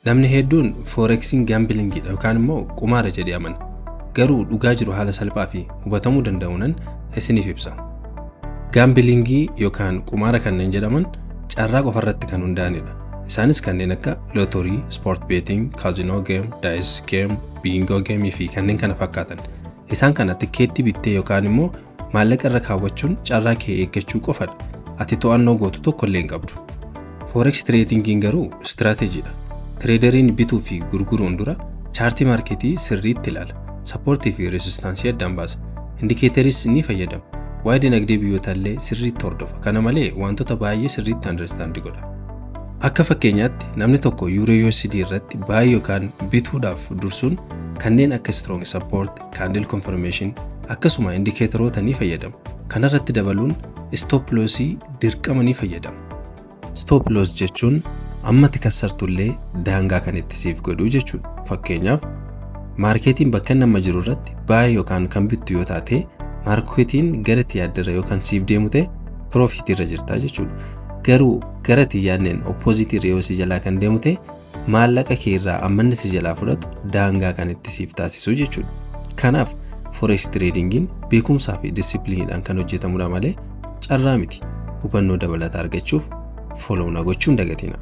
Namni hedduun forexiin gaambilingidha yookaan immoo qumaara jedhee amana. Garuu dhugaa jiru haala salphaa fi hubatamuu danda'uun isiniif ibsa. Gaambilingii yookaan qumaara kanneen jedhaman carraa qofarratti kan hundaa'anidha. Isaanis kanneen akka lootorii, sport betting, casino game, dice game, bingo game fi kanneen kana fakkaatan. Isaan kana tikeetti bittee yookaan immoo maallaqa irra kaawwachuun carraa kee eeggachuu qofadha. Ati to'annoo gootu tokko illee hin qabdu. Forex tradingiin garuu istiraateejiidha. Tireederiin bituu fi gurguruun dura chaartii maarketii sirriitti ilaala. Sappoortii fi reesistansii addaan baasa. Indikeetariis ni fayyadama. Waa'ee dinagdee biyyoota illee sirriitti hordofa. Kana malee wantoota baay'ee sirriitti understand godha. Akka fakkeenyaatti namni tokko EURUSD irratti baay'ee yookaan bituudhaaf dursuun kanneen akka strong support, candle confirmation akkasuma indikeetaroota ni fayyadama. Kana irratti dabaluun stop lossii dirqama ni fayyadama. Stop loss jechuun amma tikassartullee daangaa kan itti siif godhu jechuudha. Fakkeenyaaf maarketiin bakka nama jiru irratti baay'ee yookaan kan bittu yoo taate maarketiin gara tiyaadirra yookaan siif deemu ta'e profit irra jirta jechuudha. Garuu gara tiyaanneen opposite irra yoo si jalaa kan deemu ta'e maallaqa kee irraa ammanni si jalaa fudhatu daangaa kan itti siif taasisu jechuudha. Kanaaf forex tradingiin beekumsaa fi disipliiniidhaan kan hojjetamudha malee carraa miti. Hubannoo dabalataa argachuuf follow na gochuun dagatina.